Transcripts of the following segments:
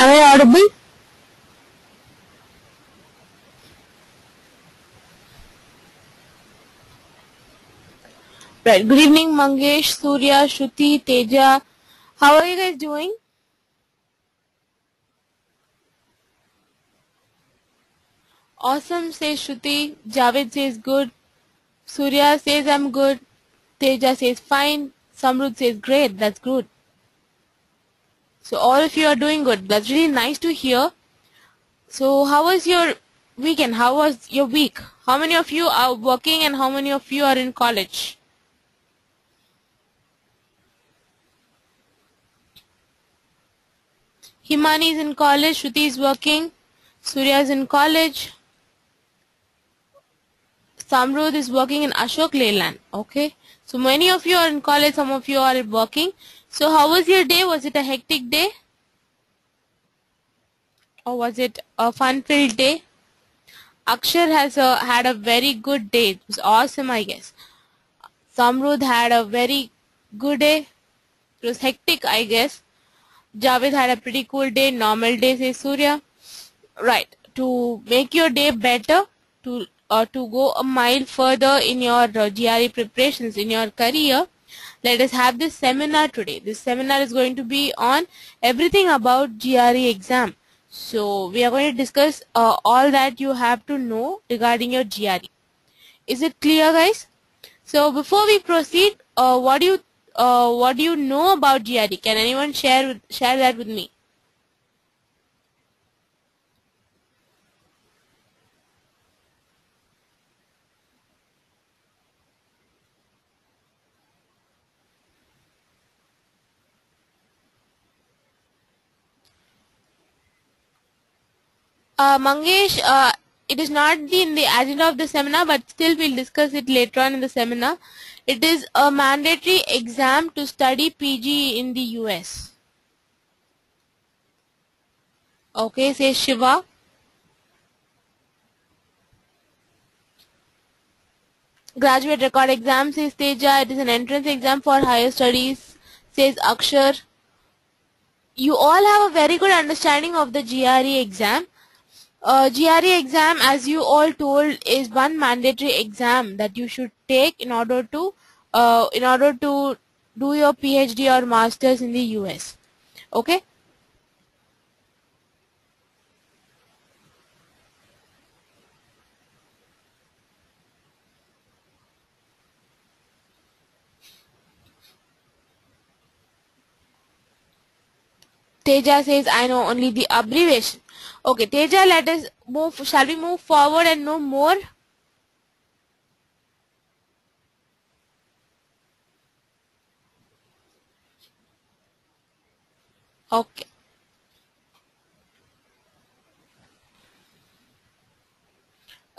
Am I audible? Right. Good evening, Mangesh, Surya, Shruti, Teja. How are you guys doing? Awesome says Shruti. Javed says good. Surya says I'm good. Teja says fine. Samrud says great. That's good. So all of you are doing good. That's really nice to hear. So how was your weekend? How was your week? How many of you are working and how many of you are in college? Himani is in college. Shruti is working. Surya is in college. Samrud is working in Ashok Leyland. Okay. So many of you are in college, some of you are working. So how was your day? Was it a hectic day? Or was it a fun-filled day? Akshar has had a very good day. It was awesome, I guess. Samrud had a very good day. It was hectic, I guess. Javed had a pretty cool day. Normal day, says Surya. Right. To make your day better, to go a mile further in your GRE preparations in your career, let us have this seminar today. This seminar is going to be on everything about GRE exam. So we are going to discuss all that you have to know regarding your GRE. Is it clear, guys? So before we proceed, what do you know about GRE? Can anyone share that with me? Mangesh, it is not in the agenda of the seminar, but still we'll discuss it later on in the seminar. It is a mandatory exam to study PG in the US. Okay, says Shiva. Graduate record exam, says Teja. It is an entrance exam for higher studies, says Akshar. You all have a very good understanding of the GRE exam. GRE exam, as you all told, is one mandatory exam that you should take in order to do your PhD or masters in the US. Okay. Teja says, I know only the abbreviation. Okay, Teja, let us move. Shall we move forward and know more? Okay.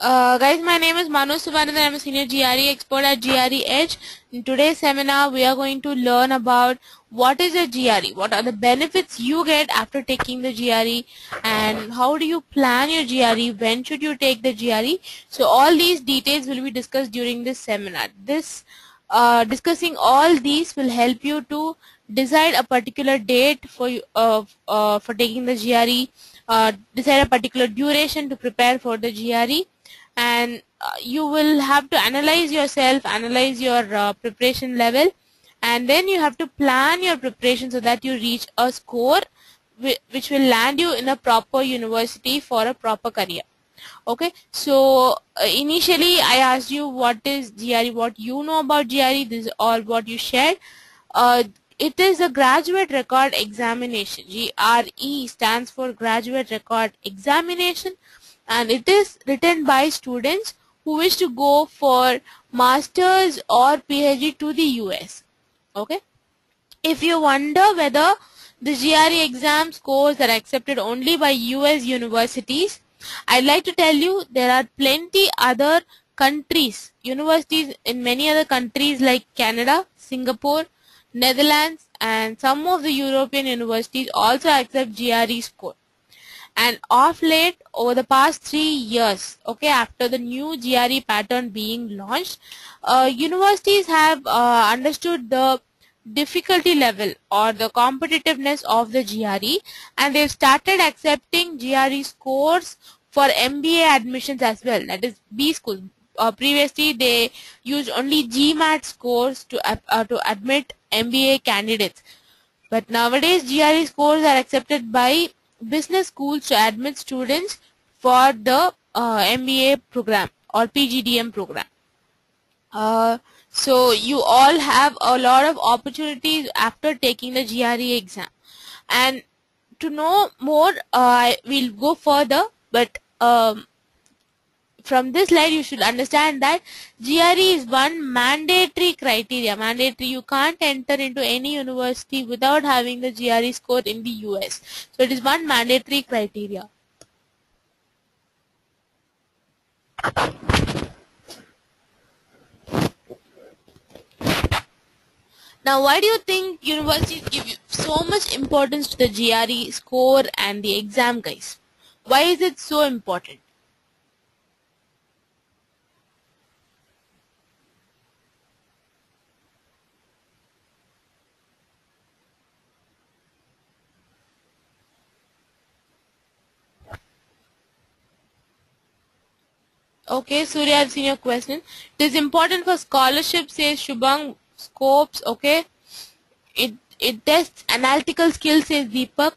Guys, my name is Manu Subanandan. I'm a senior GRE expert at GREedge. In today's seminar, we are going to learn about what is a GRE, what are the benefits you get after taking the GRE, and how do you plan your GRE, when should you take the GRE. So all these details will be discussed during this seminar. Discussing all these will help you to decide a particular date for taking the GRE, decide a particular duration to prepare for the GRE, and you will have to analyze yourself, analyze your preparation level, and then you have to plan your preparation so that you reach a score which will land you in a proper university for a proper career. Okay, so initially I asked you what is GRE, what you know about GRE. This is all what you shared. It is a graduate record examination. GRE stands for graduate record examination, and it is written by students who wish to go for masters or PhD to the US. Okay, if you wonder whether the GRE exam scores are accepted only by US universities, I'd like to tell you there are plenty other countries, universities in many other countries like Canada, Singapore, Netherlands, and some of the European universities also accept GRE score. And of late, over the past 3 years, okay, after the new GRE pattern being launched, universities have understood the difficulty level or the competitiveness of the GRE, and they've started accepting GRE scores for MBA admissions as well, that is B school. Previously they used only GMAT scores to admit MBA candidates, but nowadays GRE scores are accepted by business schools to admit students for the MBA program or PGDM program. So you all have a lot of opportunities after taking the GRE exam. And to know more, we'll go further, but from this slide you should understand that GRE is one mandatory criteria. Mandatory, you can't enter into any university without having the GRE score in the US. So it is one mandatory criteria. Now, why do you think universities give so much importance to the GRE score and the exam, guys? Why is it so important? Okay, Surya, I've seen your question. It is important for scholarship, says Shubhang. Scopes, okay. It tests analytical skills, says Deepak.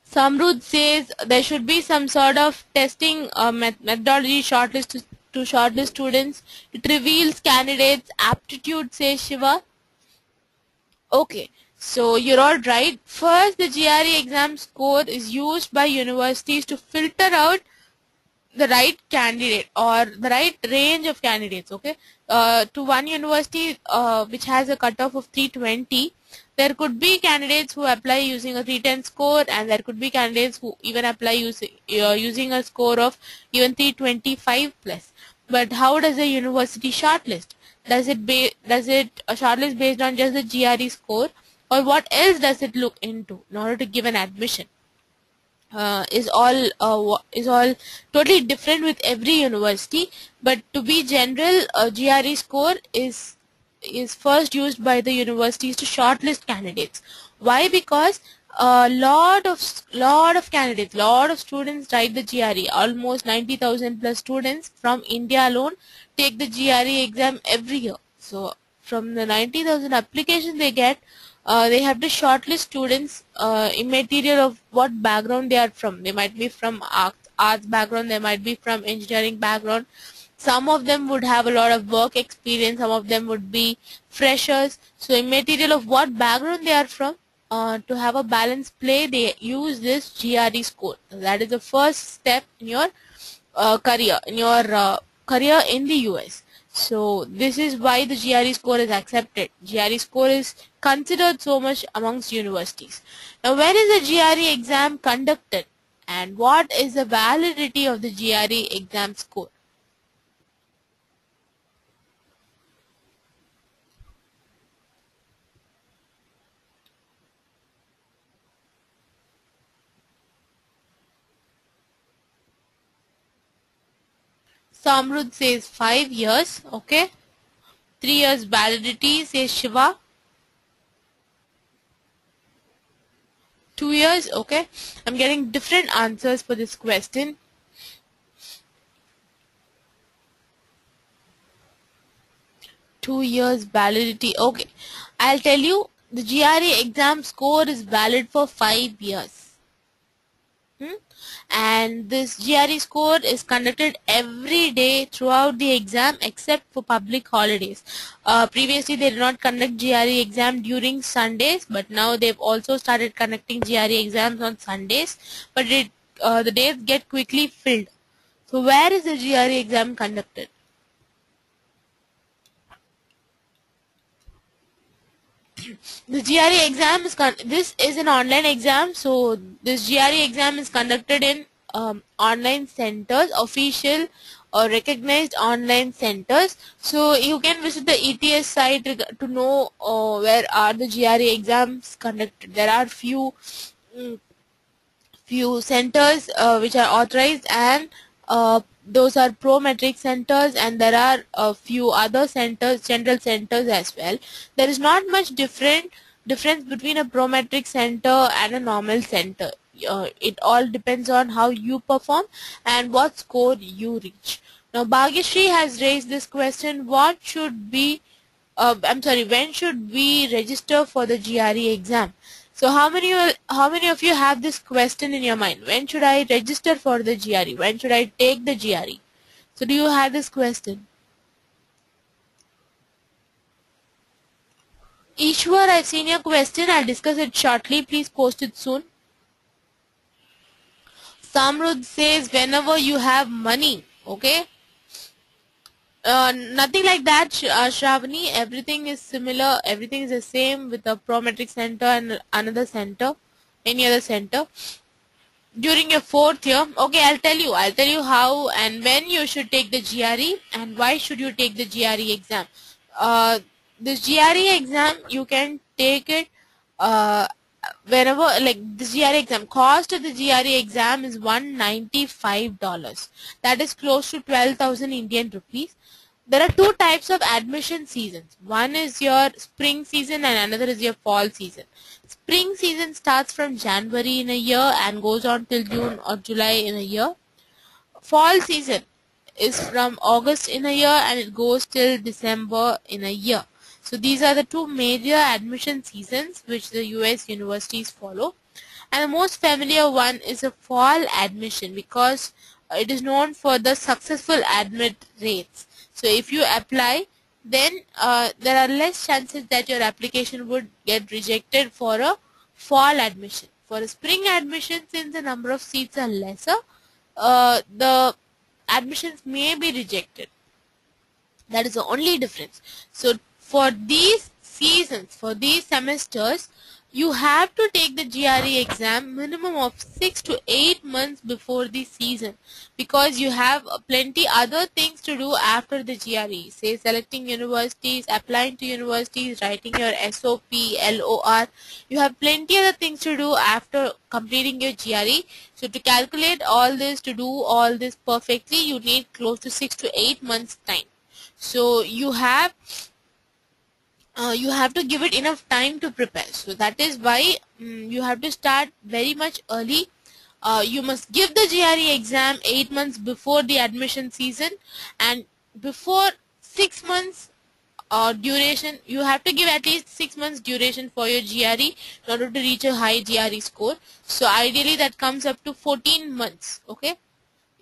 Samrud says there should be some sort of testing methodology to shortlist students. It reveals candidates' aptitude, says Shiva. Okay, so you're all right. First, the GRE exam score is used by universities to filter out the right candidate or the right range of candidates. Okay, to one university which has a cutoff of 320, there could be candidates who apply using a 310 score, and there could be candidates who even apply using a score of even 325 plus. But how does a university shortlist? Does it a shortlist based on just the GRE score, or what else does it look into in order to give an admission? Is all totally different with every university, but to be general, GRE score is first used by the universities to shortlist candidates. Why? Because a lot of candidates, lot of students write the GRE. Almost 90,000 plus students from India alone take the GRE exam every year. So from the 90,000 applications they get, they have to shortlist students immaterial of what background they are from. They might be from arts background, they might be from engineering background. Some of them would have a lot of work experience, some of them would be freshers. So immaterial of what background they are from, to have a balanced play, they use this GRE score. That is the first step in your career in the US. So this is why the GRE score is accepted. GRE score is considered so much amongst universities. Now, when is the GRE exam conducted, and what is the validity of the GRE exam score? Samrud says 5 years, okay. 3 years validity, says Shiva. 2 years, okay. I'm getting different answers for this question. 2 years validity, okay. I'll tell you, the GRE exam score is valid for 5 years. And this GRE score is conducted every day throughout the exam except for public holidays. Previously they did not conduct GRE exam during Sundays, but now they've also started conducting GRE exams on Sundays, but the days get quickly filled. So where is the GRE exam conducted? The GRE exam this is an online exam, so this GRE exam is conducted in online centers, official or recognized online centers. So you can visit the ETS site to know where are the GRE exams conducted. There are few centers which are authorized, and those are pro-metric centers, and there are a few other centers, general centers as well. There is not much difference between a pro-metric center and a normal center. It all depends on how you perform and what score you reach. Now Bhagyashree has raised this question: what should be when should we register for the GRE exam? So how many of you have this question in your mind? When should I register for the GRE? When should I take the GRE? So do you have this question? Ishwar, I've seen your question. I'll discuss it shortly. Please post it soon. Samrud says whenever you have money. Okay. Nothing like that, Shravani. Everything is similar. Everything is the same with the Prometric Center and another center, any other center. During your 4th year, okay, I'll tell you how and when you should take the GRE and why should you take the GRE exam. This GRE exam, you can take it uh, whenever, like this GRE exam, cost of the GRE exam is $195. That is close to 12,000 Indian rupees. There are two types of admission seasons. One is your spring season and another is your fall season. Spring season starts from January in a year and goes on till June or July in a year. Fall season is from August in a year and it goes till December in a year. So these are the two major admission seasons which the US universities follow. And the most familiar one is a fall admission because it is known for the successful admit rates. So if you apply, then there are less chances that your application would get rejected for a fall admission. For a spring admission, since the number of seats are lesser, the admissions may be rejected. That is the only difference. So for these seasons, for these semesters, you have to take the GRE exam minimum of 6 to 8 months before the season, because you have plenty other things to do after the GRE. Say selecting universities, applying to universities, writing your SOP, LOR. You have plenty other things to do after completing your GRE. So to calculate all this, to do all this perfectly, you need close to 6 to 8 months time. So you have to give it enough time to prepare. So that is why you have to start very much early. You must give the GRE exam 8 months before the admission season, and before 6 months duration, you have to give at least 6 months duration for your GRE in order to reach a high GRE score. So ideally that comes up to 14 months. Okay.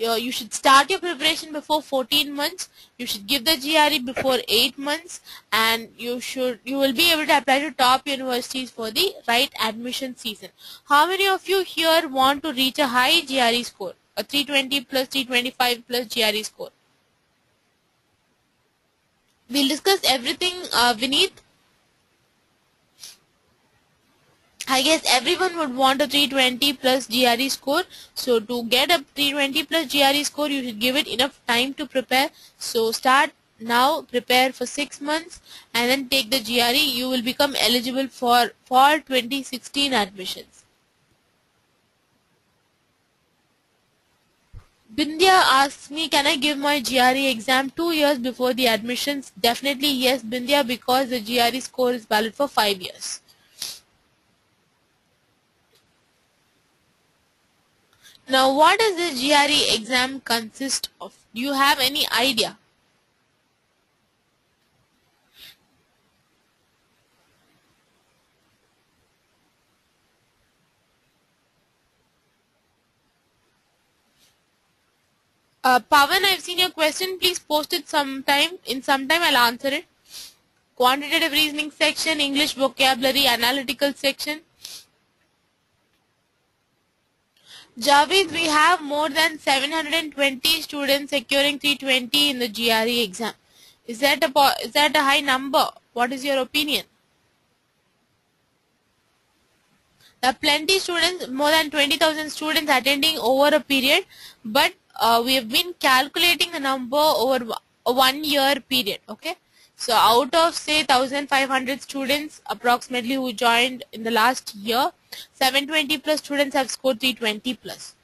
You should start your preparation before 14 months. You should give the GRE before 8 months, and you will be able to apply to top universities for the right admission season. How many of you here want to reach a high GRE score, a 320 plus 325 plus GRE score? We'll discuss everything, Vineet. I guess everyone would want a 320 plus GRE score. So to get a 320 plus GRE score, you should give it enough time to prepare. So start now, prepare for 6 months, and then take the GRE. You will become eligible for fall 2016 admissions. Bindya asks me, can I give my GRE exam 2 years before the admissions? Definitely yes, Bindya, because the GRE score is valid for 5 years. Now, what does the GRE exam consist of? Do you have any idea? Pavan, I've seen your question. Please post it sometime. In some time, I'll answer it. Quantitative reasoning section, English vocabulary, analytical section. Javed, we have more than 720 students securing 320 in the GRE exam. Is that a high number? What is your opinion? There are plenty students, more than 20,000 students attending over a period, but we have been calculating the number over a 1 year period. Okay, so out of say 1,500 students approximately who joined in the last year, 720 plus students have scored 320 plus.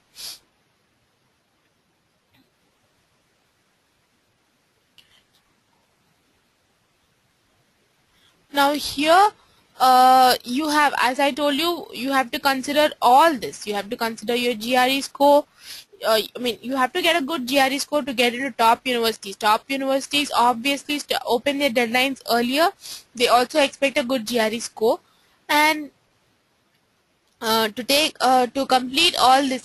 Now here you have, as I told you, you have to consider all this. You have to consider your GRE score. I mean, you have to get a good GRE score to get into top universities. Top universities obviously open their deadlines earlier. They also expect a good GRE score, and to complete all this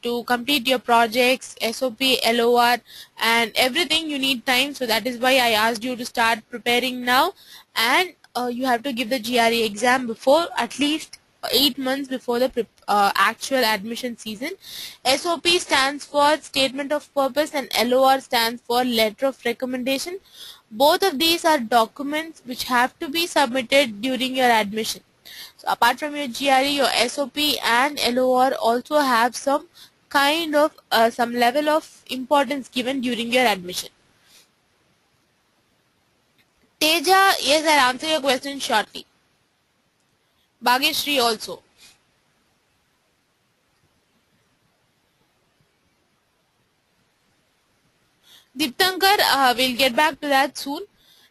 to complete your projects, SOP, LOR, and everything, you need time. So that is why I asked you to start preparing now, and you have to give the GRE exam before at least 8 months before the actual admission season. SOP stands for Statement of Purpose and LOR stands for Letter of Recommendation. Both of these are documents which have to be submitted during your admission. So apart from your GRE, your SOP and LOR also have some kind of some level of importance given during your admission. Teja, yes, I'll answer your question shortly. Bhageshri also. Diptankar, we'll get back to that soon.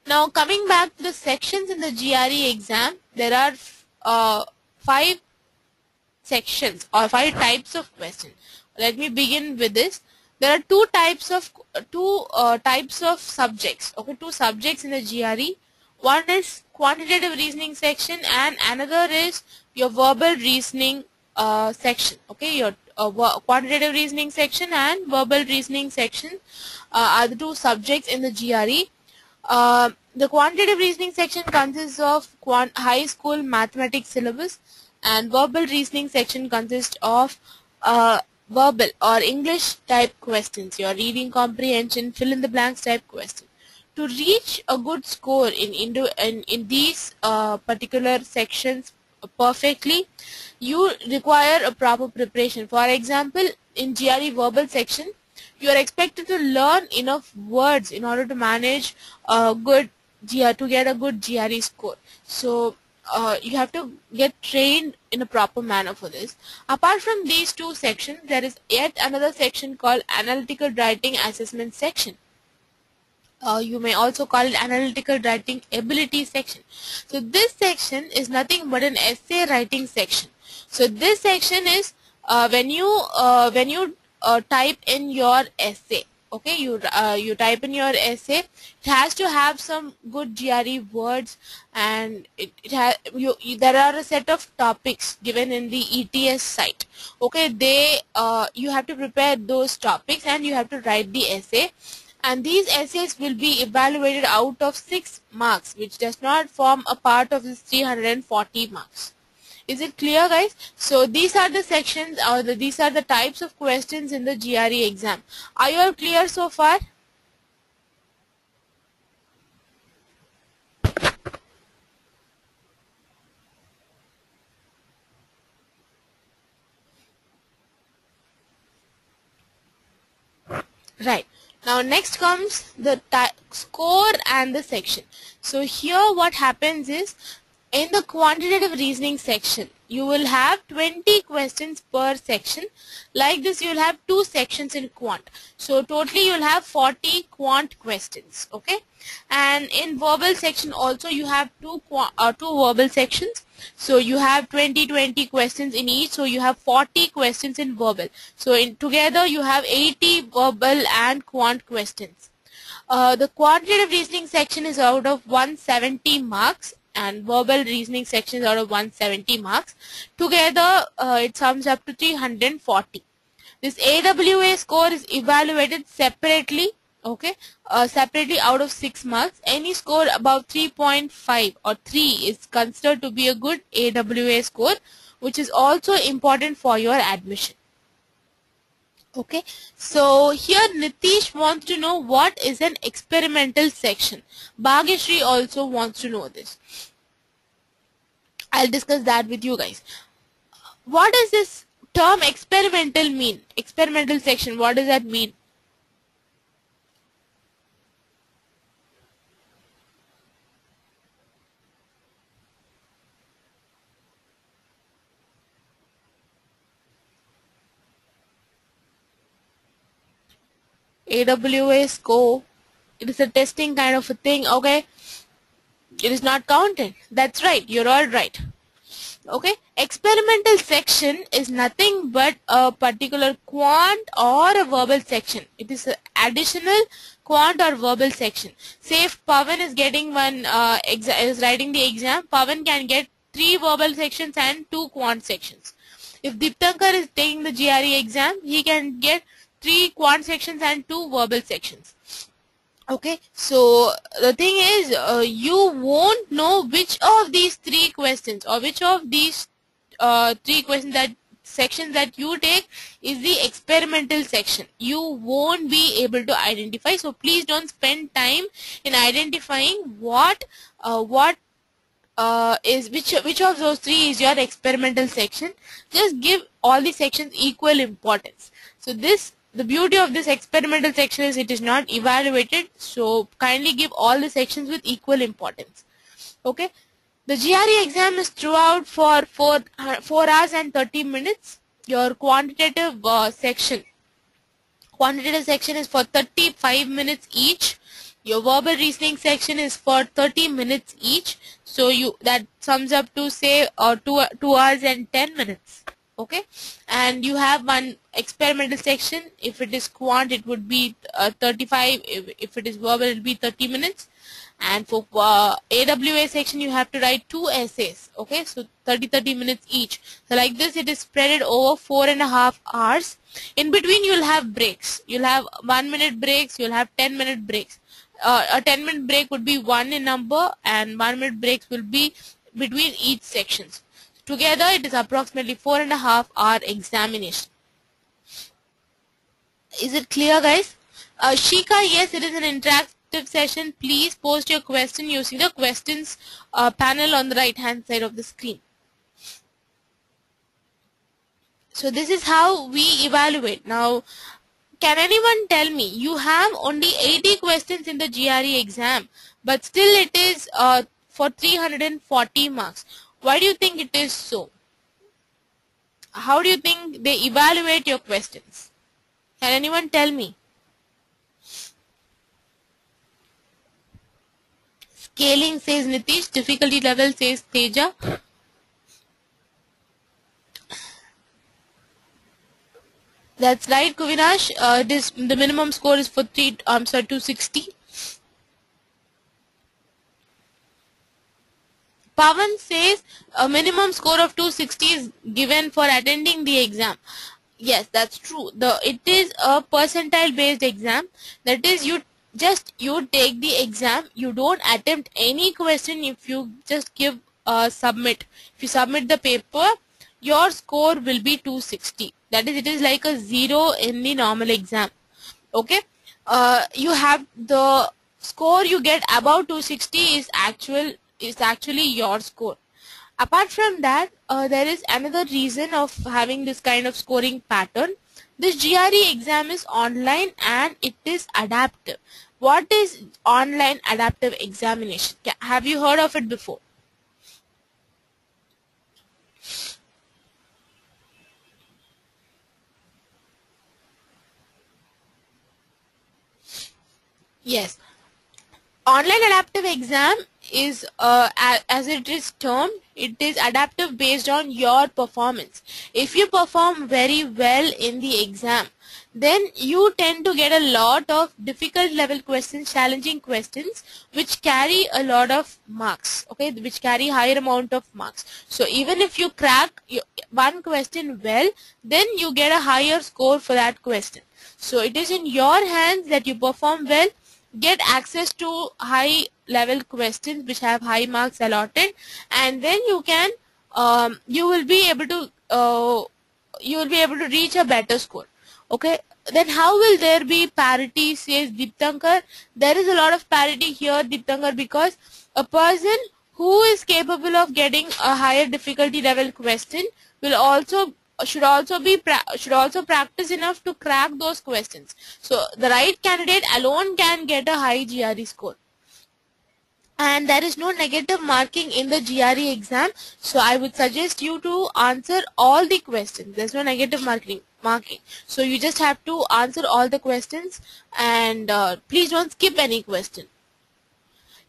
Now coming back to the sections in the GRE exam, there are 5 sections or 5 types of question. Let me begin with this. There are two types of subjects. Okay, 2 subjects in the GRE. One is quantitative reasoning section and another is your verbal reasoning section. Okay, your quantitative reasoning section and verbal reasoning section are the 2 subjects in the GRE. The quantitative reasoning section consists of high school mathematics syllabus, and verbal reasoning section consists of verbal or English type questions, your reading comprehension, fill in the blanks type question. To reach a good score in these particular sections perfectly, you require a proper preparation. For example, in GRE verbal section, you are expected to learn enough words in order to manage a good to get a good GRE score. So you have to get trained in a proper manner for this. Apart from these 2 sections, there is yet another section called analytical writing assessment section. You may also call it analytical writing ability section. So this section is nothing but an essay writing section. So this section is when you type in your essay. Okay, you type in your essay. It has to have some good GRE words, and there are a set of topics given in the ETS site. Okay, you have to prepare those topics and you have to write the essay, and these essays will be evaluated out of 6 marks, which does not form a part of this 340 marks. Is it clear, guys? So these are the sections, or these are the types of questions in the GRE exam. Are you all clear so far? Right. Now next comes the score and the section. So here what happens is, in the quantitative reasoning section, you will have 20 questions per section. Like this, you will have 2 sections in quant. So totally you will have 40 quant questions. Okay. And in verbal section also you have 2 verbal sections. So you have 20 questions in each. So you have 40 questions in verbal. So in together you have 80 verbal and quant questions. The quantitative reasoning section is out of 170 marks and verbal reasoning section is out of 170 marks. Together it sums up to 340. This AWA score is evaluated separately, okay, separately out of 6 marks. Any score above 3.5 or 3 is considered to be a good AWA score, which is also important for your admission. Okay, so here Nitish wants to know what is an experimental section. Bhageshri also wants to know this. I'll discuss that with you guys. What does this term experimental mean? Experimental section, what does that mean? AWA score, it is a testing kind of a thing. Okay, It is not counted. That's right. You're all right. Okay, experimental section is nothing but a particular quant or a verbal section. It is an additional quant or verbal section. Say if Pavan is getting is writing the exam, Pavan can get 3 verbal sections and 2 quant sections. If Deeptankar is taking the GRE exam, he can get 3 quant sections and 2 verbal sections. Okay, so the thing is, you won't know which of these 3 questions or which of these 3 questions that sections that you take is the experimental section. You won't be able to identify. So please don't spend time in identifying what is which of those 3 is your experimental section. Just give all the sections equal importance. So the beauty of this experimental section is it is not evaluated, so kindly give all the sections with equal importance. Okay, the GRE exam is throughout for 4 hours and 30 minutes. Your quantitative section is for 35 minutes each. Your verbal reasoning section is for 30 minutes each. So that sums up to say 2 hours and 10 minutes. Okay, and you have one experimental section. If it is quant, it would be 35. If it is verbal, it will be 30 minutes. And for AWA section, you have to write 2 essays. Okay, so 30 minutes each. So like this, it is spread over 4.5 hours. In between, you'll have breaks. You'll have 1-minute breaks. You'll have 10-minute breaks. A 10-minute break would be 1 in number, and 1-minute breaks will be between each sections. Together, it is approximately 4.5 hour examination. Is it clear, guys? Shika, yes, it is an interactive session. Please post your question using the questions panel on the right hand side of the screen. So this is how we evaluate. Now, can anyone tell me, you have only 80 questions in the GRE exam, but still it is for 340 marks. Why do you think it is so? How do you think they evaluate your questions? Can anyone tell me? Scaling says Nitish, difficulty level says Teja. That's right, Kuvinash. The minimum score is for 260. Pavan says a minimum score of 260 is given for attending the exam. Yes, that's true. It is a percentile based exam. That is, you take the exam. You don't attempt any question. If you just give submit. If you submit the paper, your score will be 260. That is, it is like a 0 in the normal exam. Okay, you have the score you get above 260 is actually your score. Apart from that, there is another reason of having this kind of scoring pattern. This GRE exam is online and it is adaptive. What is online adaptive examination? Have you heard of it before? Yes. Online adaptive exam is, as it is termed, it is adaptive based on your performance. If you perform very well in the exam, then you tend to get a lot of difficult level questions, challenging questions, which carry a lot of marks, okay, which carry higher amount of marks. So even if you crack one question well, then you get a higher score for that question. So it is in your hands that you perform well, get access to high level questions which have high marks allotted, and then you will be able to reach a better score. Okay, then how will there be parity, says Deeptankar? There is a lot of parity here, Deeptankar, because a person who is capable of getting a higher difficulty level question should also practice enough to crack those questions. So the right candidate alone can get a high GRE score. And there is no negative marking in the GRE exam, so I would suggest you to answer all the questions. There's no negative marking. So you just have to answer all the questions, and please don't skip any question.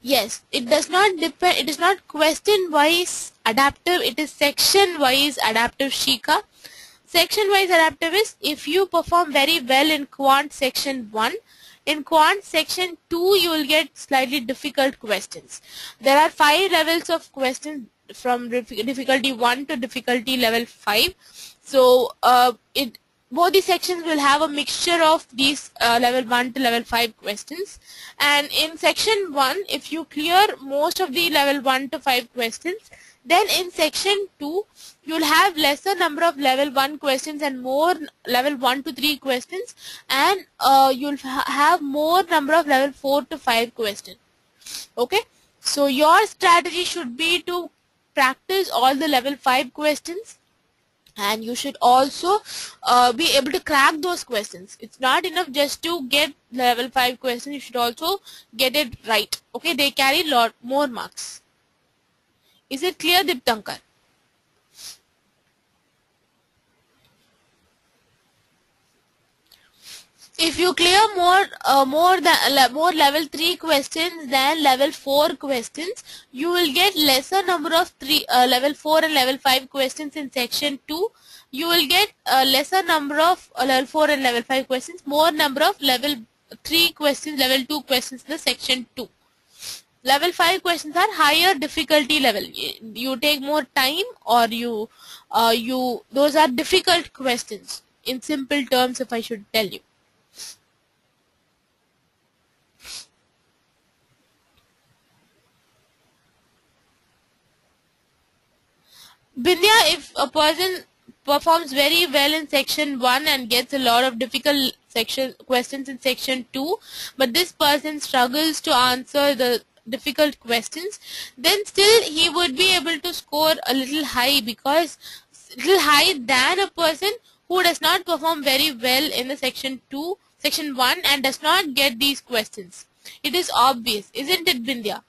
Yes, it does not depend. It is not question wise adaptive. It is section wise adaptive, Shika. Section wise adaptive is if you perform very well in quant section 1, in quant section 2 you will get slightly difficult questions. There are 5 levels of questions from difficulty 1 to difficulty level 5. So it both the sections will have a mixture of these level 1 to level 5 questions, and in section 1 if you clear most of the level 1 to 5 questions, then in section 2 you'll have lesser number of level 1 questions and more level 1 to 3 questions, and you'll have more number of level 4 to 5 questions. Okay, so your strategy should be to practice all the level 5 questions, and you should also be able to crack those questions. It's not enough just to get level 5 questions, you should also get it right. Okay, they carry lot more marks. Is it clear, Diptankar? If you clear more level 3 questions than level 4 questions, you will get lesser number of level 4 and level 5 questions in section 2. You will get lesser number of level 4 and level 5 questions, more number of level 3 questions, level 2 questions in the section 2. Level 5 questions are higher difficulty level. You take more time, or those are difficult questions in simple terms, if I should tell you. Bindya, if a person performs very well in section 1 and gets a lot of difficult section questions in section 2, but this person struggles to answer the difficult questions, then still he would be able to score a little high, because little high than a person who does not perform very well in the section 1 and does not get these questions. It is obvious, isn't it, Bindya?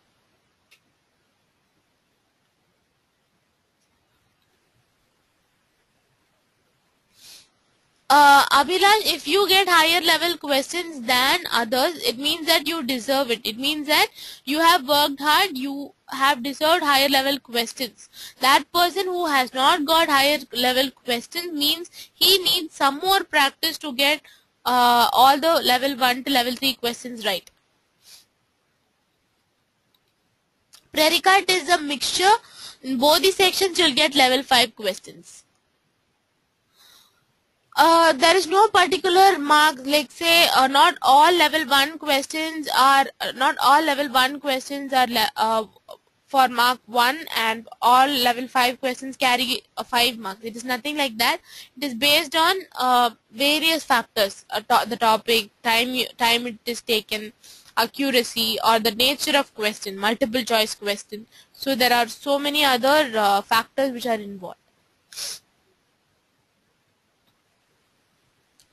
Abhilash, if you get higher level questions than others, it means that you deserve it. It means that you have worked hard, you have deserved higher level questions. That person who has not got higher level questions means he needs some more practice to get all the level 1 to level 3 questions right. Prerequisite is a mixture. In both the sections, you'll get level 5 questions. There is no particular mark, like say not all level 1 questions are for mark 1, and all level 5 questions carry 5 marks. It is nothing like that. It is based on various factors, the topic, time it is taken, accuracy, or the nature of question, multiple choice question. So there are so many other factors which are involved.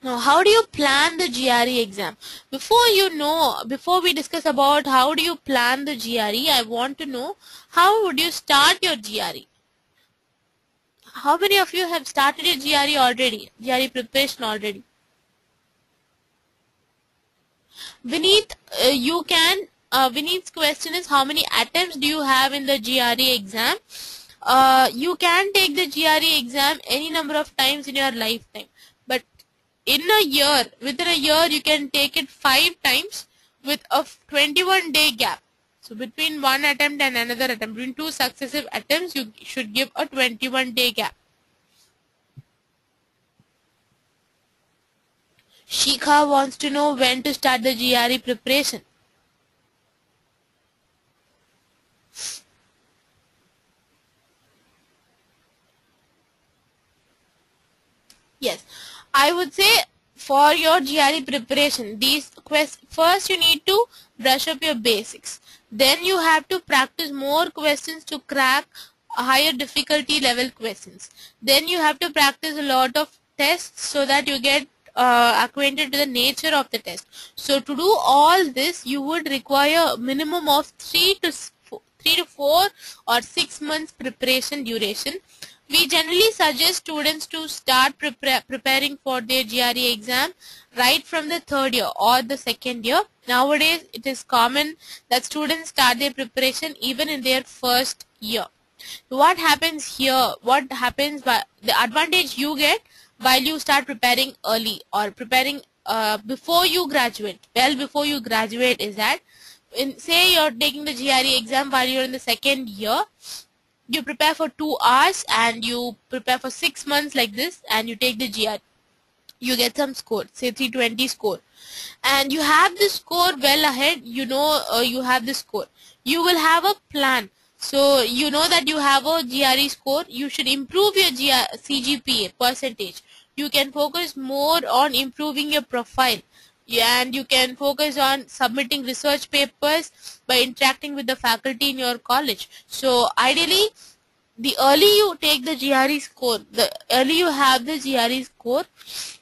Now, how do you plan the GRE exam? Before we discuss about how do you plan the GRE, I want to know how would you start your GRE? How many of you have started your GRE already? GRE preparation already? Vineet, Vineet's question is, how many attempts do you have in the GRE exam? You can take the GRE exam any number of times in your lifetime, but within a year, you can take it 5 times with a 21-day gap. So between one attempt and another attempt, between 2 successive attempts, you should give a 21-day gap. Shikha wants to know when to start the GRE preparation. Yes, I would say for your GRE preparation, first you need to brush up your basics. Then you have to practice more questions to crack higher difficulty level questions. Then you have to practice a lot of tests so that you get acquainted to the nature of the test. So to do all this, you would require a minimum of 3 to 4 or 6 months preparation duration. We generally suggest students to start preparing for their GRE exam right from the third year or the second year. Nowadays, it is common that students start their preparation even in their first year. What happens here? What happens by the advantage you get while you start preparing early or preparing before you graduate? Well, before you graduate is that say you're taking the GRE exam while you're in the second year, you prepare for 2 hours and you prepare for 6 months like this, and you take the GRE. You get some score, say 320 score, and you have the score well ahead. You have the score. You will have a plan. So you know that you have a GRE score. You should improve your CGPA percentage. You can focus more on improving your profile. Yeah, and you can focus on submitting research papers by interacting with the faculty in your college. So ideally, the early you take the GRE score, the early you have the GRE score,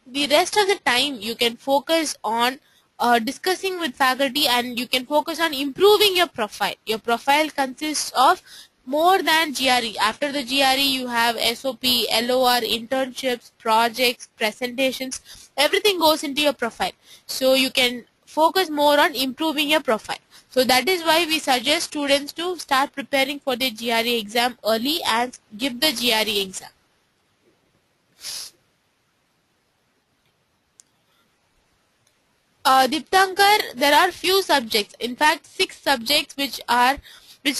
the rest of the time you can focus on discussing with faculty, and you can focus on improving your profile. Your profile consists of more than GRE. After the GRE, you have SOP, LOR, internships, projects, presentations. Everything goes into your profile. So you can focus more on improving your profile. So that is why we suggest students to start preparing for the GRE exam early and give the GRE exam. Diptankar, there are few subjects, in fact 6 subjects which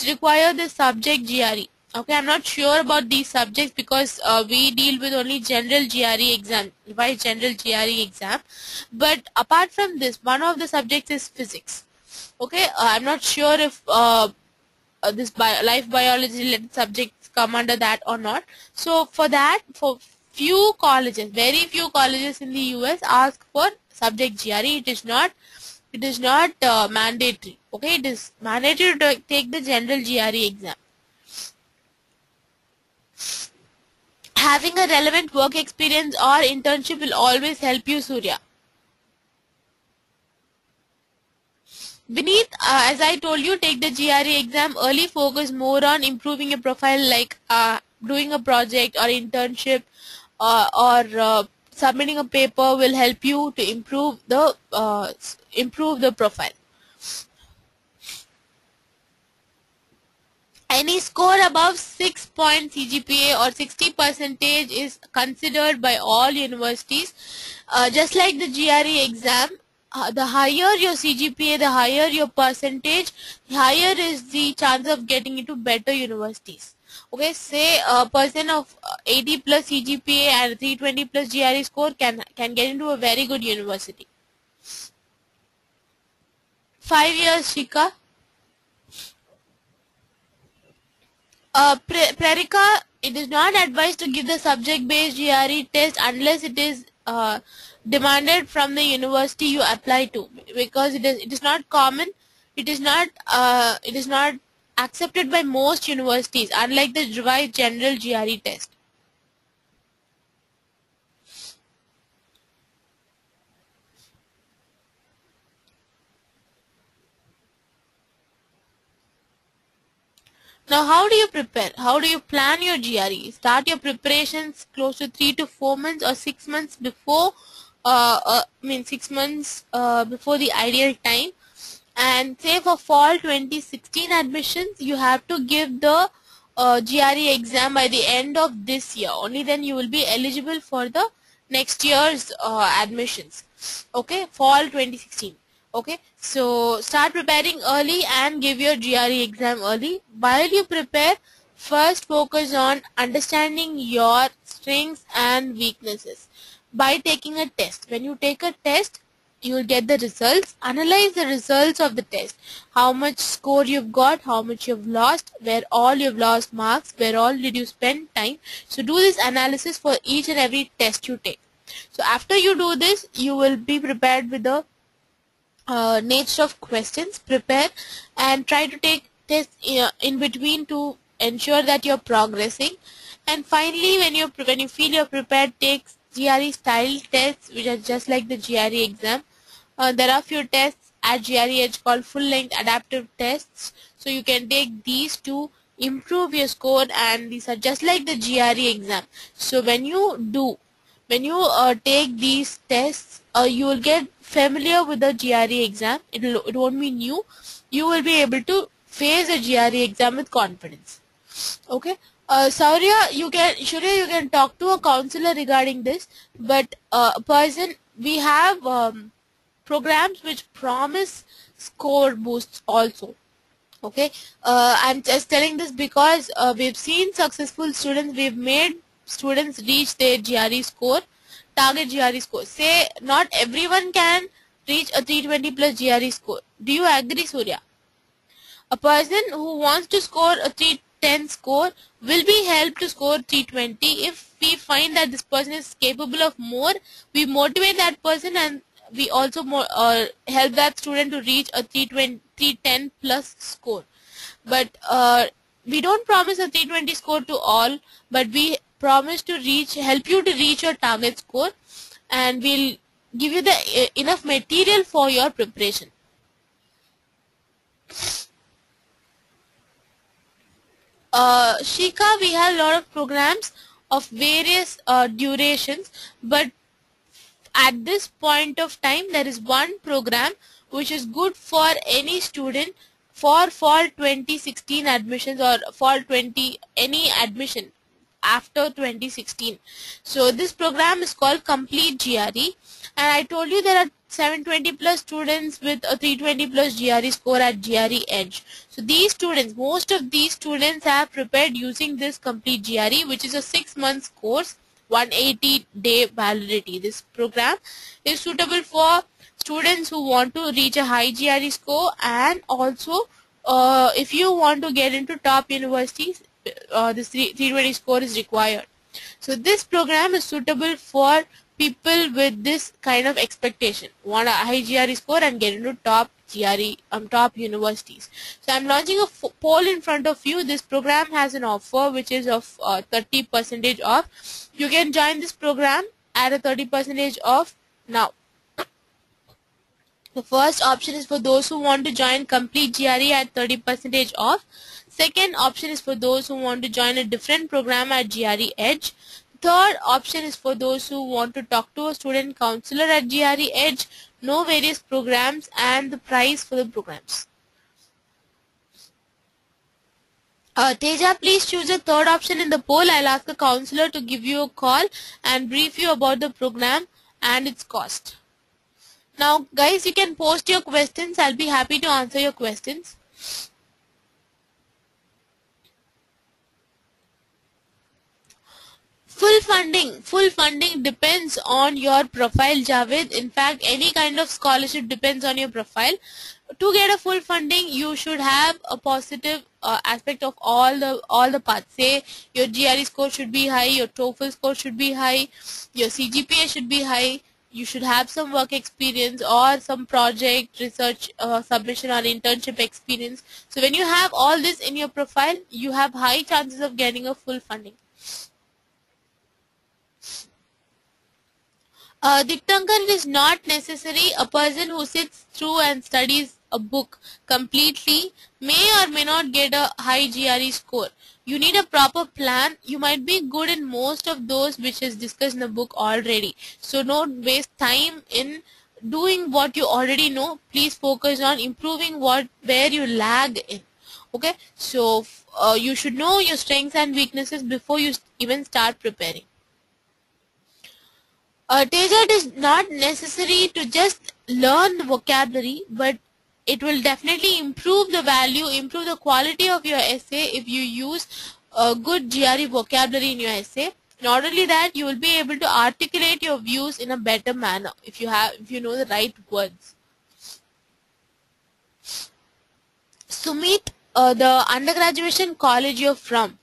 require the subject GRE. Okay, I'm not sure about these subjects because we deal with only general GRE exam, revised general GRE exam. But apart from this, one of the subjects is physics. Okay, I'm not sure if this life biology related subjects come under that or not. So for that, for few colleges, very few colleges in the US ask for subject GRE. It is not mandatory. Okay, it is mandatory to take the general GRE exam. Having a relevant work experience or internship will always help you, Surya. Beneath, as I told you, take the GRE exam early, focus more on improving your profile, like doing a project or internship or submitting a paper will help you to improve the profile. Any score above 6 point CGPA or 60 percentage is considered by all universities. Just like the GRE exam, the higher your CGPA, the higher your percentage, the higher is the chance of getting into better universities. Okay, say a person of 80 plus CGPA and 320 plus GRE score can get into a very good university. 5 years, Shika. Prerika, it is not advised to give the subject-based GRE test unless it is demanded from the university you apply to, because it is not common. It is not accepted by most universities, unlike the revised general GRE test. Now, how do you prepare? How do you plan your GRE? Start your preparations close to 3 to 4 months or 6 months before, 6 months before the ideal time. And say for fall 2016 admissions, you have to give the GRE exam by the end of this year. Only then you will be eligible for the next year's admissions. Okay, fall 2016. Okay, so start preparing early and give your GRE exam early. While you prepare, first focus on understanding your strengths and weaknesses by taking a test. When you take a test, you will get the results. Analyze the results of the test. How much score you've got, how much you've lost, where all you've lost marks, where all did you spend time. So do this analysis for each and every test you take. So after you do this, you will be prepared with the nature of questions. Prepare and try to take tests in between to ensure that you're progressing. And finally, when you feel you're prepared, take GRE style tests, which are just like the GRE exam. There are few tests at GREedge called full length adaptive tests, so you can take these to improve your score, and these are just like the GRE exam. So when you take these tests, you will get familiar with the GRE exam. It won't be new. You will be able to face the GRE exam with confidence. Okay. Saurya, Shurya, you can talk to a counselor regarding this, but a person, we have programs which promise score boosts also. Okay, I'm just telling this because we've seen successful students, we've made students reach their GRE score, target GRE score. Say not everyone can reach a 320 plus GRE score. Do you agree, Surya? A person who wants to score a 310 score will be helped to score 320. If we find that this person is capable of more, we motivate that person, and we also help that student to reach a 320, 310 plus score. But we don't promise a 320 score to all, but we promise to help you to reach your target score, and we'll give you the enough material for your preparation. Shika, we have a lot of programs of various durations, but at this point of time there is one program which is good for any student for fall 2016 admissions, or fall 20 any admission after 2016. So this program is called Complete GRE, and I told you there are 720 plus students with a 320 plus GRE score at GREedge. So these students, most of these students have prepared using this Complete GRE, which is a 6 months course, 180-day validity. This program is suitable for students who want to reach a high GRE score, and also if you want to get into top universities, this 320 score is required. So this program is suitable for people with this kind of expectation, want a high GRE score and get into top top universities. So I'm launching a poll in front of you. This program has an offer which is of 30% off. You can join this program at a 30% off now. The first option is for those who want to join Complete GRE at 30% off. Second option is for those who want to join a different program at GREedge. Third option is for those who want to talk to a student counselor at GREedge, know various programs and the price for the programs. Teja, please choose the third option in the poll. I'll ask a counselor to give you a call and brief you about the program and its cost. Now guys, you can post your questions. I'll be happy to answer your questions. Full funding depends on your profile, Javed. In fact, any kind of scholarship depends on your profile. To get a full funding, you should have a positive aspect of all the parts. Say your GRE score should be high, your TOEFL score should be high, your CGPA should be high. You should have some work experience or some project research submission or internship experience. So when you have all this in your profile, you have high chances of getting a full funding. Diktankar, it is not necessary. A person who sits through and studies a book completely may or may not get a high GRE score. You need a proper plan. You might be good in most of those which is discussed in the book already. So don't waste time in doing what you already know. Please focus on improving where you lag in. Okay, so you should know your strengths and weaknesses before you even start preparing. Teja, it is not necessary to just learn the vocabulary, but it will definitely improve the value, improve the quality of your essay if you use a good GRE vocabulary in your essay. Not only that, you will be able to articulate your views in a better manner if you know the right words. Sumit, the undergraduate college you're from.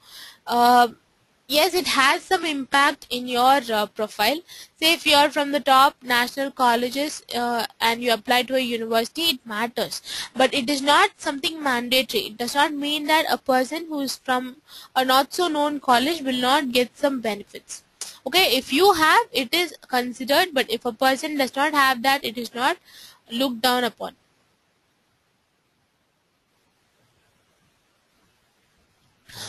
Yes, it has some impact in your profile. Say if you are from the top national colleges and you apply to a university, it matters. But it is not something mandatory. It does not mean that a person who is from a not so known college will not get some benefits. Okay, if you have, it is considered, but if a person does not have that, it is not looked down upon.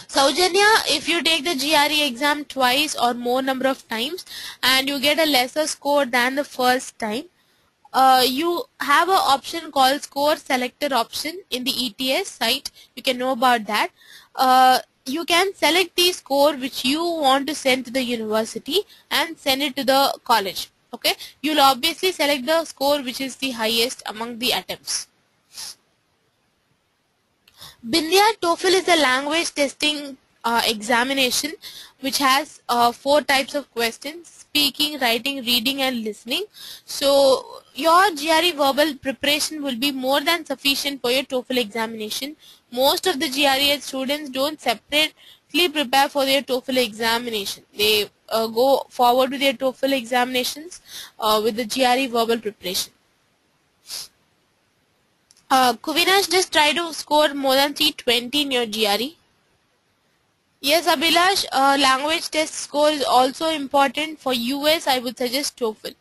Saujanya, if you take the GRE exam twice or more number of times and you get a lesser score than the first time, you have an option called score selector option in the ETS site. You can know about that. You can select the score which you want to send to the university and send it to the college. Okay, you'll obviously select the score which is the highest among the attempts. Bindya TOEFL is a language testing examination which has 4 types of questions: speaking, writing, reading and listening. So your GRE verbal preparation will be more than sufficient for your TOEFL examination. Most of the GRE students don't separately prepare for their TOEFL examination. They go forward with their TOEFL examinations with the GRE verbal preparation. Kuvinash, just try to score more than 320 in your GRE. Yes, Abhilash, language test score is also important. For US, I would suggest TOEFL.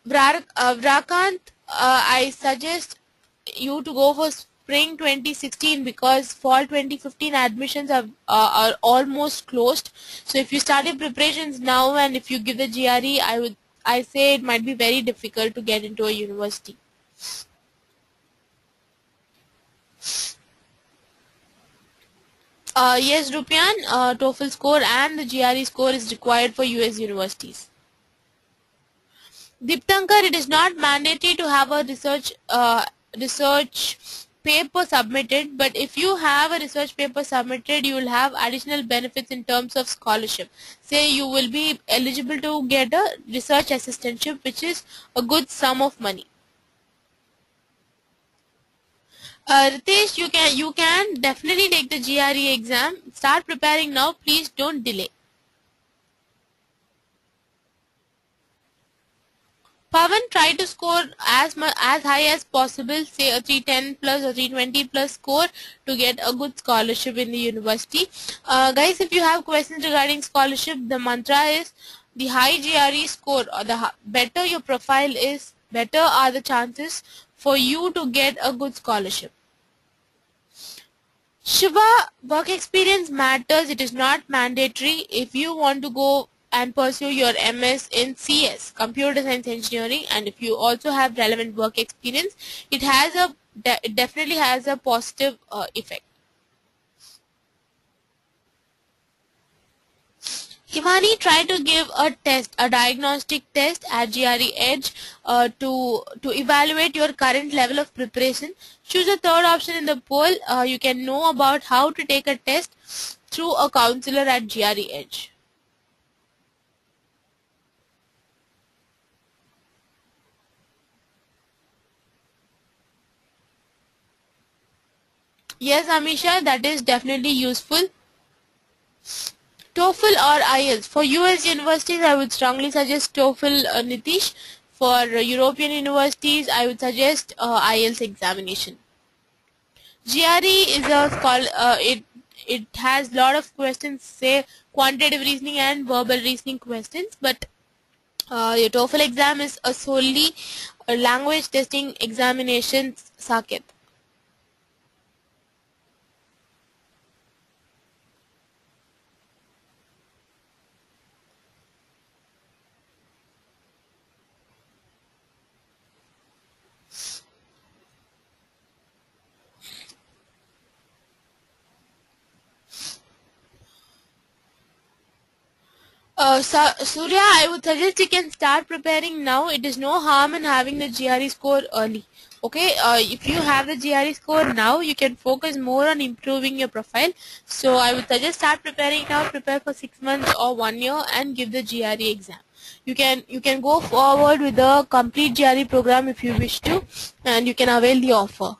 Vrakant, I suggest you to go for spring 2016 because fall 2015 admissions are almost closed. So if you started preparations now and if you give the GRE, I say it might be very difficult to get into a university. Yes, Rupian, TOEFL score and the GRE score is required for US universities. Diptankar, it is not mandatory to have a research paper submitted, but if you have a research paper submitted, you will have additional benefits in terms of scholarship. Say you will be eligible to get a research assistantship, which is a good sum of money. Ritesh, you can definitely take the GRE exam. Start preparing now. Please don't delay. Pavan, try to score as high as possible, say a 310 plus or 320 plus score to get a good scholarship in the university. Guys, if you have questions regarding scholarship, the mantra is the high GRE score or the better your profile is, better are the chances for you to get a good scholarship. Shiva, work experience matters. It is not mandatory. If you want to go and pursue your MS in CS, Computer Science Engineering, and if you also have relevant work experience, it definitely has a positive effect. Himani, try to give a diagnostic test at GREedge to evaluate your current level of preparation. Choose the third option in the poll. You can know about how to take a test through a counselor at GREedge. Yes, Amisha, that is definitely useful. TOEFL or IELTS. For US universities, I would strongly suggest TOEFL, Nitish. For European universities, I would suggest IELTS examination. GRE is it has lot of questions, say quantitative reasoning and verbal reasoning questions, but your TOEFL exam is a solely language testing examination, Saket. Surya, I would suggest you can start preparing now. It is no harm in having the GRE score early. Okay, if you have the GRE score now, you can focus more on improving your profile. So I would suggest start preparing now. Prepare for 6 months or 1 year and give the GRE exam. You can go forward with the complete GRE program if you wish to, and you can avail the offer.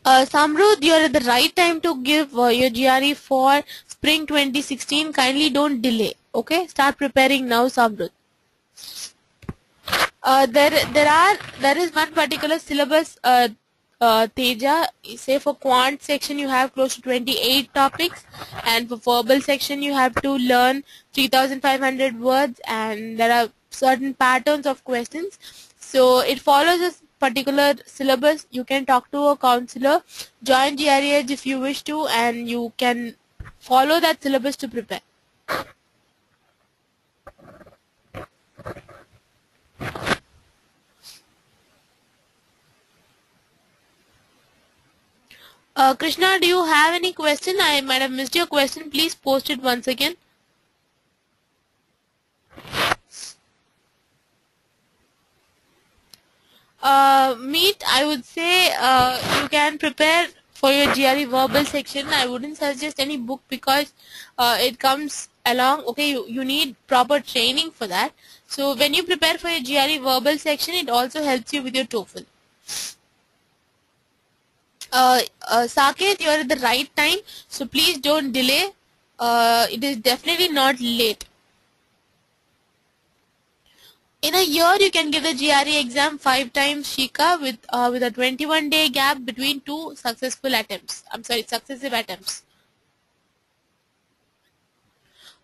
Samrud, you're at the right time to give your GRE for spring 2016. Kindly don't delay. Okay, start preparing now, Samrud. There is one particular syllabus, Teja. Say for quant section you have close to 28 topics, and for verbal section you have to learn 3,500 words, and there are certain patterns of questions. So it follows particular syllabus, you can talk to a counselor. Join GREedge if you wish to, and you can follow that syllabus to prepare. Krishna, do you have any question? I might have missed your question. Please post it once again. Meet, I would say you can prepare for your GRE verbal section. I wouldn't suggest any book because it comes along. Okay, you need proper training for that. So when you prepare for your GRE verbal section, it also helps you with your TOEFL. Saket, you are at the right time, so please don't delay. It is definitely not late. In a year, you can give the GRE exam 5 times, Shika, with a 21-day gap between two successful attempts. I'm sorry, successive attempts.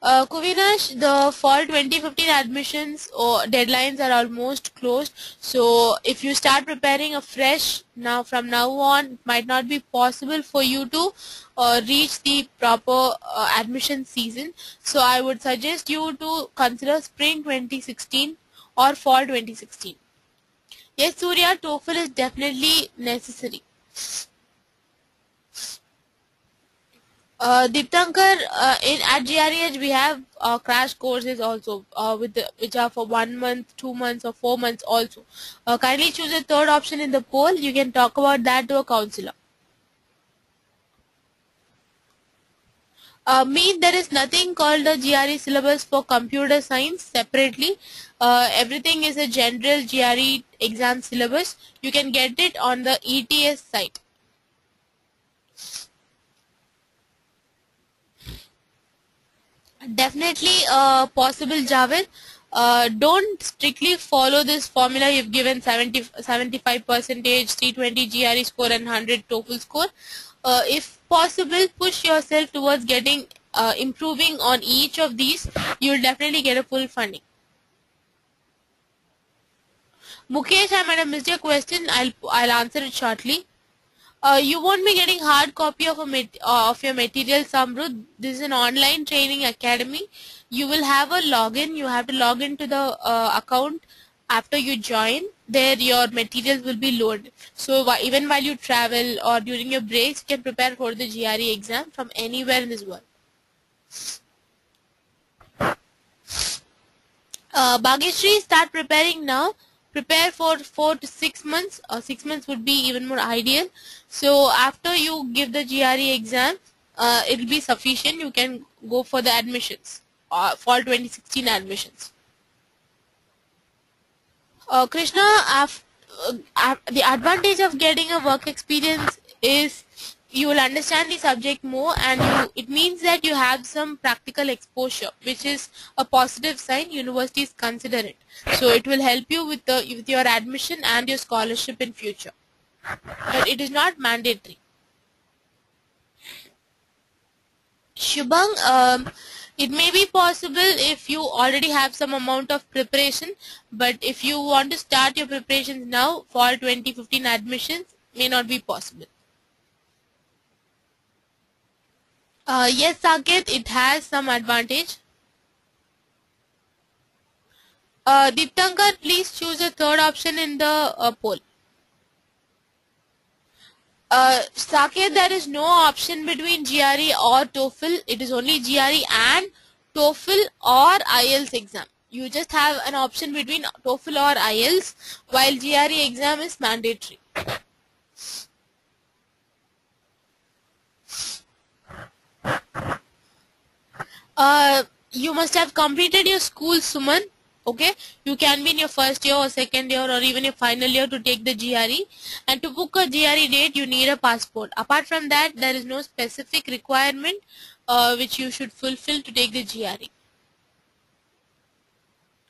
Kuvinash, the fall 2015 admissions or deadlines are almost closed. So if you start preparing afresh now, from now on, it might not be possible for you to reach the proper admission season. So I would suggest you to consider spring 2016 or fall 2016. Yes, Surya, TOEFL is definitely necessary. Deeptankar, at GREH we have crash courses also which are for 1 month, 2 months or 4 months also. Kindly choose a third option in the poll. You can talk about that to a counselor. There is nothing called the GRE syllabus for computer science separately. Everything is a general GRE exam syllabus. You can get it on the ETS site. Definitely possible, Javed. Don't strictly follow this formula. You've given 75 percentage, 320 GRE score and 100 TOEFL score. If possible, push yourself towards getting improving on each of these. You'll definitely get a full funding. Mukesh, I might have missed your question. I'll answer it shortly. You won't be getting hard copy of of your material, Samrud. This is an online training academy. You will have a login. You have to log into the account after you join. There your materials will be loaded. So even while you travel or during your breaks, you can prepare for the GRE exam from anywhere in this world. Bhagyashree, start preparing now. Prepare for 4 to 6 months, or 6 months would be even more ideal. So after you give the GRE exam, it will be sufficient. You can go for the admissions, fall 2016 admissions. Krishna, the advantage of getting a work experience is you will understand the subject more, and it means that you have some practical exposure, which is a positive sign. Universities consider it, so it will help you with your admission and your scholarship in future, but it is not mandatory. Shubhang, it may be possible if you already have some amount of preparation, but if you want to start your preparations now, fall 2015 admissions may not be possible. Yes, Saket, it has some advantage. Deeptankar, please choose a third option in the poll. Saket, there is no option between GRE or TOEFL. It is only GRE and TOEFL or IELTS exam. You just have an option between TOEFL or IELTS, while GRE exam is mandatory. You must have completed your school, Suman. Okay, you can be in your first year or second year or even your final year to take the GRE, and to book a GRE date you need a passport. Apart from that, there is no specific requirement which you should fulfill to take the GRE.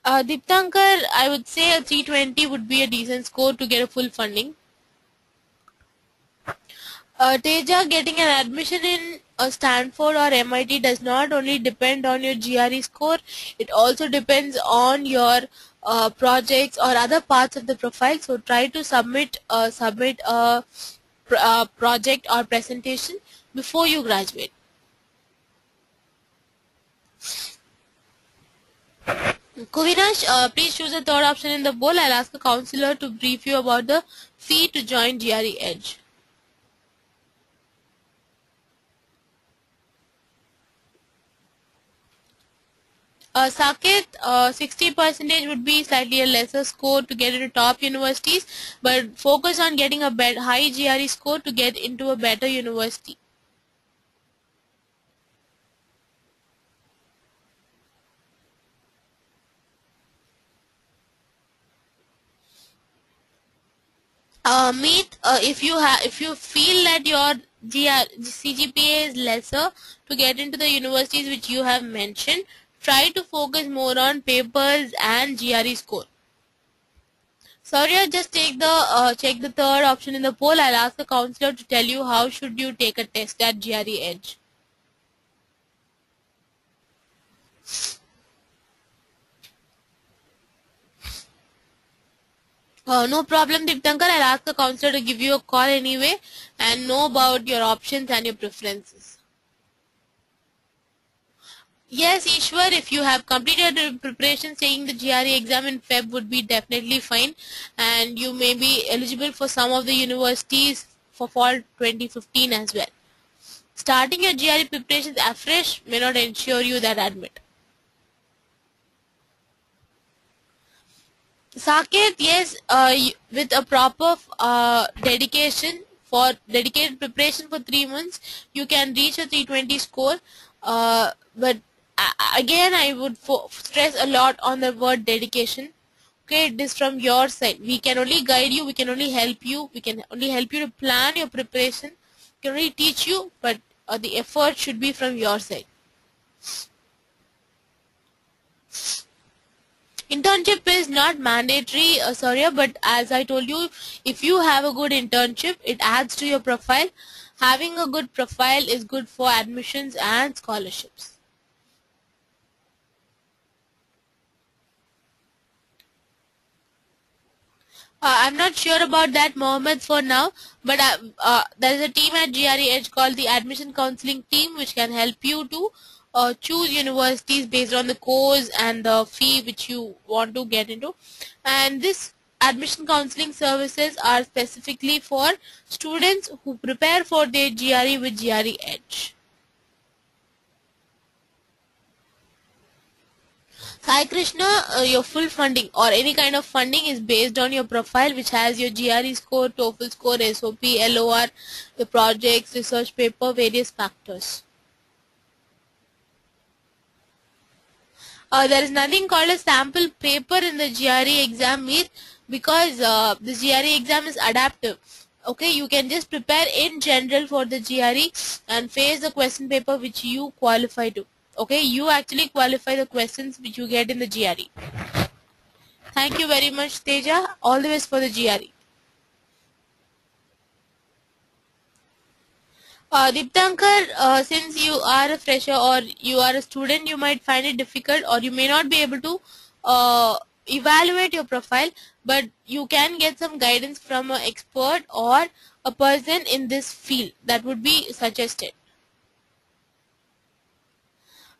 Deeptankar, I would say a 320 would be a decent score to get a full funding. Teja, getting an admission in a Stanford or MIT does not only depend on your GRE score, it also depends on your projects or other parts of the profile. So try to submit a project or presentation before you graduate. Kuvinash, please choose the third option in the poll. I'll ask a counselor to brief you about the fee to join GRE Edge. Saket, 60% would be slightly a lesser score to get into top universities, but focus on getting a high GRE score to get into a better university. Meet if you feel that your CGPA is lesser to get into the universities which you have mentioned, try to focus more on papers and GRE score. Sorry, just check the third option in the poll. I'll ask the counselor to tell you how should you take a test at GRE Edge. No problem, Diptankar. I'll ask the counselor to give you a call anyway and know about your options and your preferences. Yes, Ishwar, if you have completed your preparation, saying the GRE exam in Feb would be definitely fine, and you may be eligible for some of the universities for fall 2015 as well. Starting your GRE preparations afresh may not ensure you that admit. Saket, yes, with a proper dedication for dedicated preparation for 3 months, you can reach a 320 score. But again, I would stress a lot on the word dedication. Okay, it is from your side. We can only guide you. We can only help you. We can only help you to plan your preparation. We can only teach you, but the effort should be from your side. Internship is not mandatory, sorry, but as I told you, if you have a good internship, it adds to your profile. Having a good profile is good for admissions and scholarships. I'm not sure about that, Mohammed, for now, but there's a team at GRE Edge called the Admission Counseling Team, which can help you to choose universities based on the course and the fee which you want to get into. And this admission counseling services are specifically for students who prepare for their GRE with GRE Edge. Sai Krishna, your full funding or any kind of funding is based on your profile, which has your GRE score, TOEFL score, SOP, LOR, the projects, research paper, various factors. There is nothing called a sample paper in the GRE exam because the GRE exam is adaptive. Okay, you can just prepare in general for the GRE and face the question paper which you qualify to. Okay, you actually qualify the questions which you get in the GRE. Thank you very much, Teja. All the best for the GRE. Diptankar, since you are a fresher or you are a student, you might find it difficult or you may not be able to evaluate your profile, but you can get some guidance from an expert or a person in this field that would be suggested.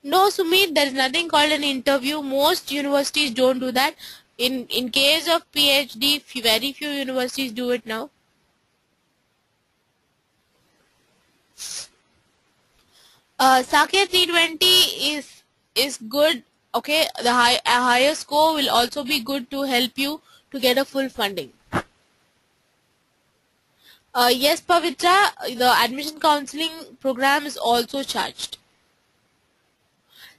No, Sumit, there is nothing called an interview. Most universities don't do that. In case of PhD, very few universities do it now. Saket 320 is good. Okay, the a higher score will also be good to help you to get a full funding. Yes, Pavitra, the admission counseling program is also charged.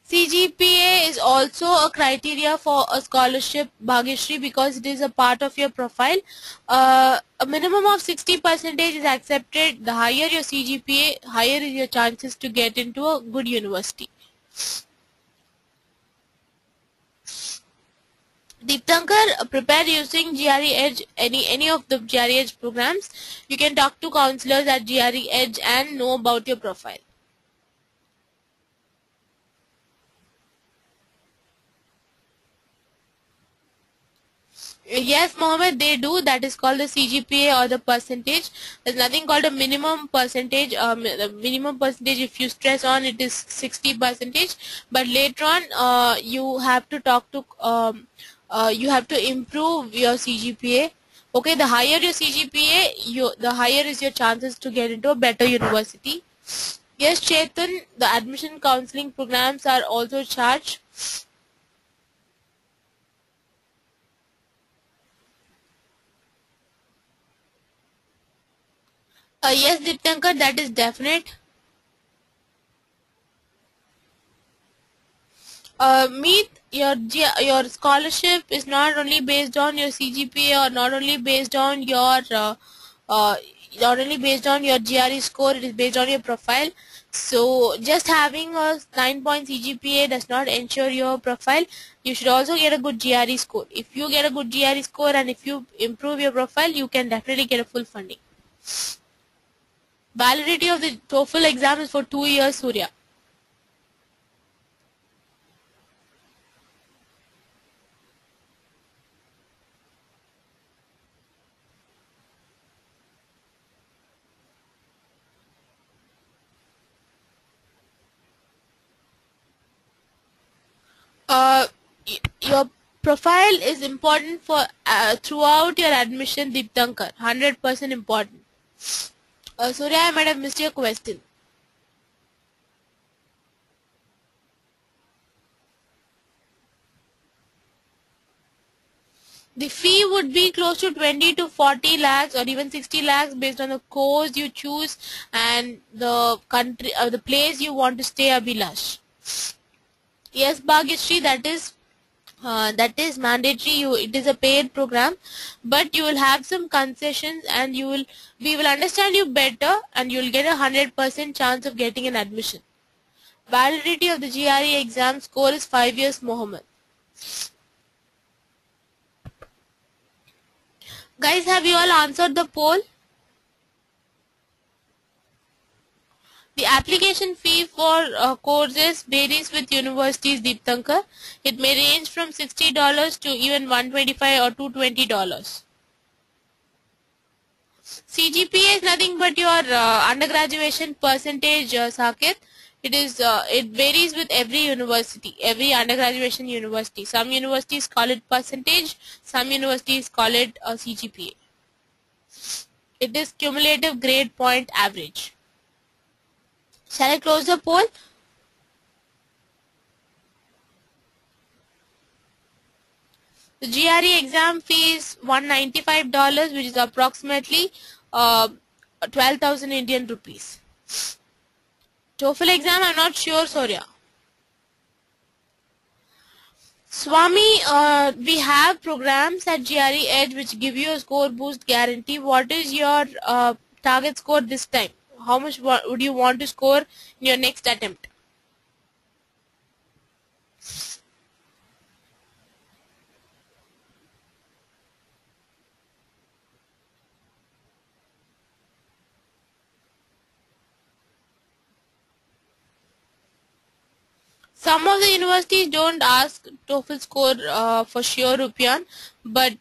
CGPA is also a criteria for a scholarship, Bhagyashree, because it is a part of your profile. A minimum of 60% is accepted. The higher your CGPA, higher is your chances to get into a good university. Deeptankar, prepare using GRE Edge, any of the GRE Edge programs. You can talk to counselors at GRE Edge and know about your profile. Yes, Mohammed, they do. That is called the CGPA or the percentage. There's nothing called a minimum percentage. The minimum percentage, if you stress on it, is 60 percentage. But later on, you have to you have to improve your CGPA. Okay, the higher your CGPA, the higher is your chances to get into a better university. Yes, Chetan, the admission counseling programs are also charged. Yes, Dityankar, that is definite. Meet your scholarship is not only based on your CGPA or not only based on uh, your GRE score. It is based on your profile. So just having a 9 point CGPA does not ensure your profile. You should also get a good GRE score. If you get a good GRE score and if you improve your profile, you can definitely get a full funding. Validity of the TOEFL exam is for 2 years, Surya. uh, your profile is important for throughout your admission, Deeptankar. 100% important. Surya, I might have missed your question. The fee would be close to 20 to 40 lakhs or even 60 lakhs based on the course you choose and the country, the place you want to stay, Abhilash. Yes, Bhagyashree, that is mandatory. It is a paid program, but you will have some concessions and we will understand you better and you will get 100% chance of getting an admission. Validity of the GRE exam score is 5 years, Mohammed. Guys, have you all answered the poll? The application fee for courses varies with universities, Deeptankar. It may range from $60 to even 125 or $220. CGPA is nothing but your undergraduation percentage, Saket. It varies with every university, every undergraduation university. Some universities call it percentage, some universities call it CGPA. It is cumulative grade point average. Shall I close the poll? The GRE exam fee is $195, which is approximately 12,000 Indian rupees. TOEFL exam, I'm not sure, Surya. Swami, we have programs at GREedge which give you a score boost guarantee. What is your target score this time? How much would you want to score in your next attempt? Some of the universities don't ask TOEFL score for sure, Rupian, but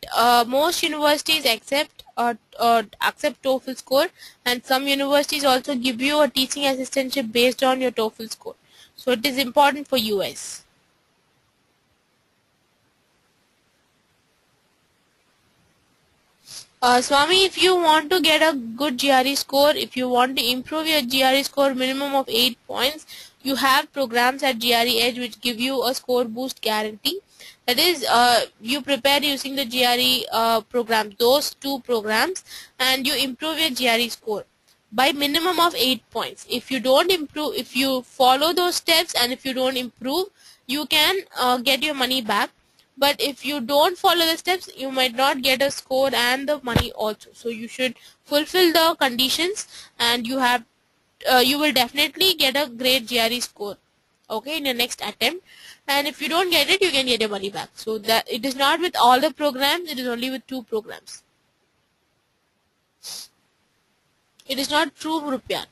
most universities accept TOEFL score, and some universities also give you a teaching assistantship based on your TOEFL score. So it is important for US. Swami, if you want to get a good GRE score, if you want to improve your GRE score minimum of 8 points, you have programs at GREedge which give you a score boost guarantee. That is, you prepare using the GRE program, those two programs, and you improve your GRE score by minimum of 8 points. If you don't improve, if you follow those steps and if you don't improve, you can get your money back. But if you don't follow the steps, you might not get a score and the money also. So you should fulfill the conditions and you will definitely get a great GRE score, okay, in your next attempt. And if you don't get it, you can get your money back. So that it is not with all the programs, it is only with two programs. It is not true, Rupian.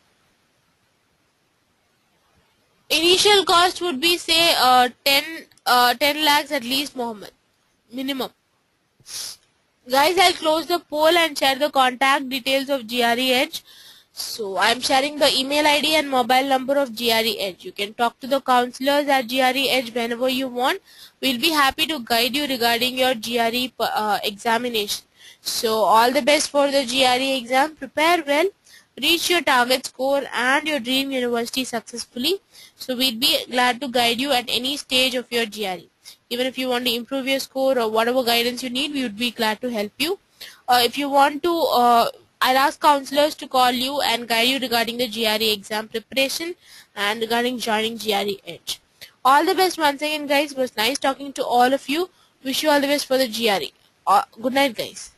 Initial cost would be say 10 lakhs at least, Mohammed, minimum. Guys, I'll close the poll and share the contact details of GREedge. So I'm sharing the email ID and mobile number of GREedge. You can talk to the counselors at GREedge whenever you want. We'll be happy to guide you regarding your GRE examination. So all the best for the GRE exam. Prepare well, reach your target score and your dream university successfully. So we'd be glad to guide you at any stage of your GRE. Even if you want to improve your score or whatever guidance you need, we would be glad to help you. If you want to, I'll ask counselors to call you and guide you regarding the GRE exam preparation and regarding joining GREedge. All the best once again, guys. It was nice talking to all of you. Wish you all the best for the GRE. Good night, guys.